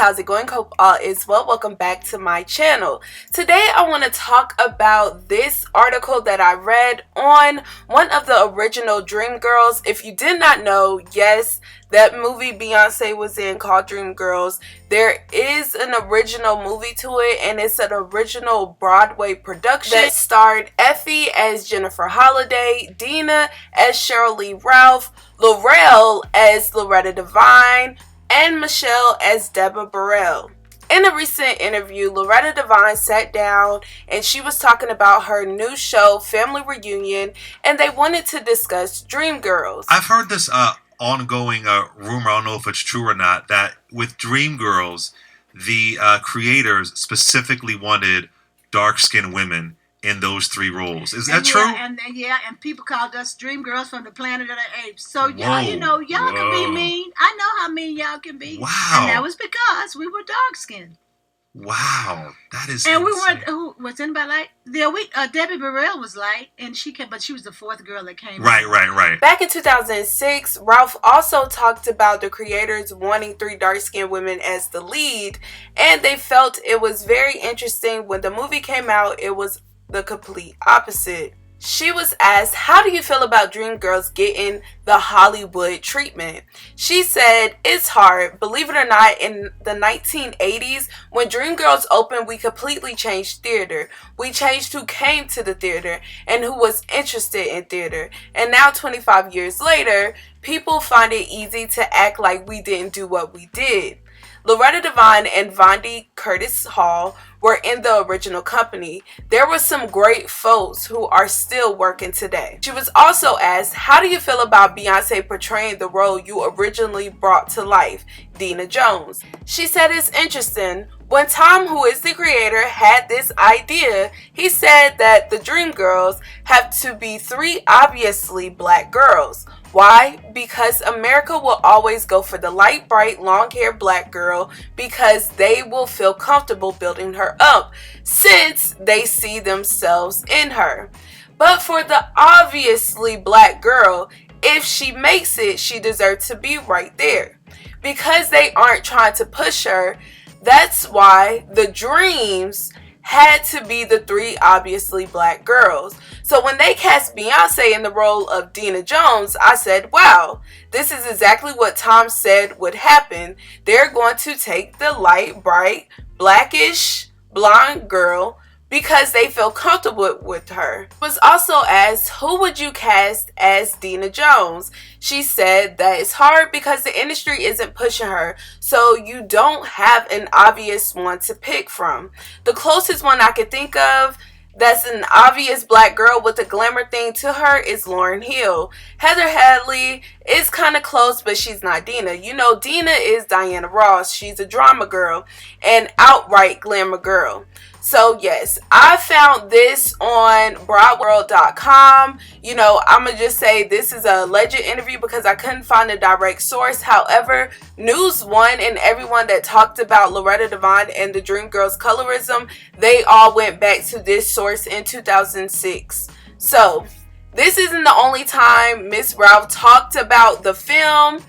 how's it going? Hope all is well. Welcome back to my channel. Today I want to talk about this article that I read on one of the original Dreamgirls. If you did not know, yes, that movie Beyonce was in called Dreamgirls. There is an original movie to it, and it's an original Broadway production that starred Effie as Jennifer Holliday, Dina as Cheryl Lee Ralph, Laurel as Loretta Devine, and Michelle as Deborah Burrell. In a recent interview, Loretta Devine sat down and she was talking about her new show, Family Reunion, and they wanted to discuss Dreamgirls. I've heard this ongoing rumor, I don't know if it's true or not, that with Dreamgirls, the creators specifically wanted dark-skinned women in those three roles. Is that true? And people called us Dreamgirls from the Planet of the Apes. So y'all can be mean. I know how mean y'all can be. Wow. And that was because we were dark-skinned. Wow, that is and insane. We weren't. Was anybody light? Debbie Burrell was light, and but she was the fourth girl that came. Right. Back in 2006, Ralph also talked about the creators wanting three dark-skinned women as the lead, and they felt it was very interesting. When the movie came out, it was the complete opposite. She was asked, how do you feel about Dreamgirls getting the Hollywood treatment? She said, it's hard. Believe it or not, in the 1980s, when Dreamgirls opened, we completely changed theater. We changed who came to the theater and who was interested in theater. And now, 25 years later, people find it easy to act like we didn't do what we did. Loretta Devine and Vondie Curtis Hall were in the original company. There were some great folks who are still working today. She was also asked, how do you feel about Beyonce portraying the role you originally brought to life, Dina Jones? She said it's interesting. When Tom, who is the creator, had this idea, he said that the Dreamgirls have to be three obviously black girls. Why? Because America will always go for the light, bright, long-haired black girl because they will feel comfortable building her up since they see themselves in her. But for the obviously black girl, if she makes it, she deserves to be right there. Because they aren't trying to push her, that's why the dreams had to be the three obviously black girls. So when they cast Beyonce in the role of Dina Jones, I said, wow, this is exactly what Tom said would happen. They're going to take the light, bright, blackish, blonde girl because they feel comfortable with her. Was also asked, who would you cast as Dina Jones? She said that it's hard because the industry isn't pushing her, so you don't have an obvious one to pick from. The closest one I could think of that's an obvious black girl with a glamour thing to her is Lauryn Hill. Heather Hadley is kind of close, but she's not Dina. You know, Dina is Diana Ross. She's a drama girl and outright glamour girl. So yes, I found this on broadworld.com. You know, I'm going to just say this is a legit interview because I couldn't find a direct source. However, News One and everyone that talked about Loretta Devine and the Dreamgirls colorism, they all went back to this source in 2006. So this isn't the only time Miss Ralph talked about the film.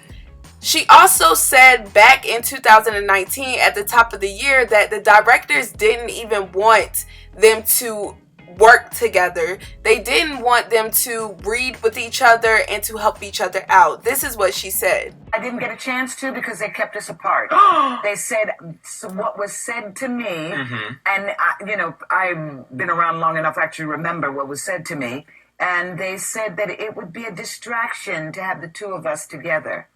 She also said back in 2019 at the top of the year that the directors didn't even want them to work together. They didn't want them to read with each other and to help each other out. This is what she said. I didn't get a chance to because they kept us apart. They said what was said to me, and I've been around long enough to actually remember what was said to me, and they said that it would be a distraction to have the two of us together.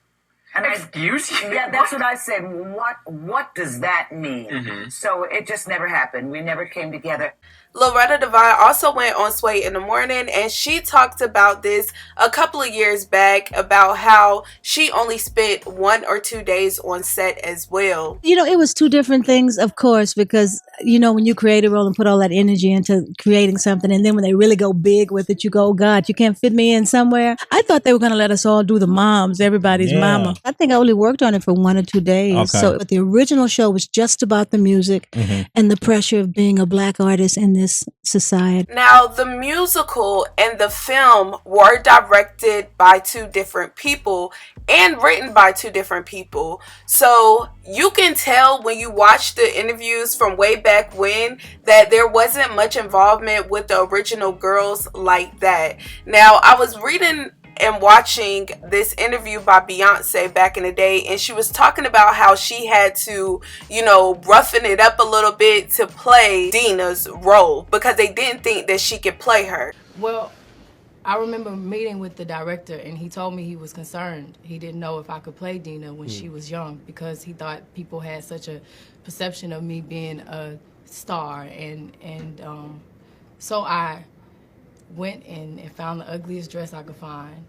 And Excuse you? Yeah, that's what I said. What does that mean? So it just never happened. We never came together. Loretta Devine also went on Sway in the Morning, and she talked about this a couple of years back about how she only spent 1 or 2 days on set as well. You know, it was two different things, of course, because, you know, when you create a role and put all that energy into creating something, and then when they really go big with it, you go, oh God, you can't fit me in somewhere. I thought they were going to let us all do the moms, everybody's mama. I think I only worked on it for 1 or 2 days. Okay. So, but the original show was just about the music and the pressure of being a Black artist in this society. Now, the musical and the film were directed by 2 different people and written by 2 different people. So you can tell when you watch the interviews from way back when that there wasn't much involvement with the original girls like that. Now, I was reading and watching this interview by Beyonce back in the day, and she was talking about how she had to, roughen it up a little bit to play Dina's role because they didn't think that she could play her. Well, I remember meeting with the director, and he told me he was concerned. He didn't know if I could play Dina when she was young because he thought people had such a perception of me being a star, and so I went and found the ugliest dress I could find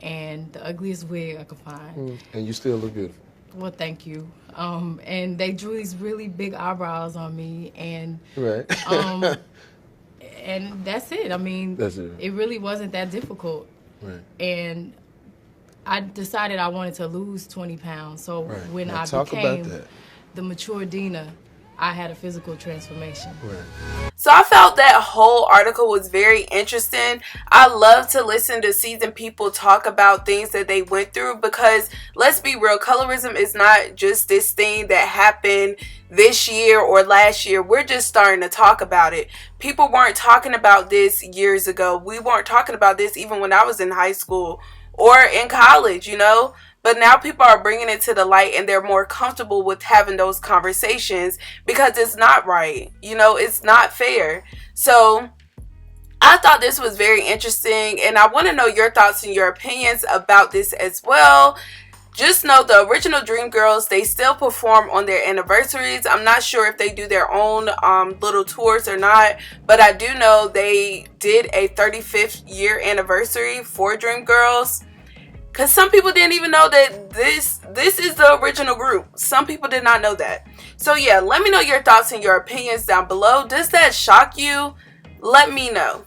and the ugliest wig I could find. And you still look beautiful. Well, thank you. And they drew these really big eyebrows on me, and Right. and that's it. I mean, That's it. it really wasn't that difficult. Right. And I decided I wanted to lose 20 pounds. So Right. when Now I talk about became that. the mature Dina, I had a physical transformation. Right. So I felt that whole article was very interesting. I love to listen to seasoned people talk about things that they went through because let's be real, colorism is not just this thing that happened this year or last year. We're just starting to talk about it. People weren't talking about this years ago. We weren't talking about this even when I was in high school or in college, But now people are bringing it to the light and they're more comfortable with having those conversations because it's not right. It's not fair. So I thought this was very interesting and I want to know your thoughts and your opinions about this as well. Just know the original Dreamgirls, they still perform on their anniversaries. I'm not sure if they do their own little tours or not, but I do know they did a 35th year anniversary for Dreamgirls. Because some people didn't even know that this is the original group. Some people did not know that. So yeah, let me know your thoughts and your opinions down below. Does that shock you? Let me know.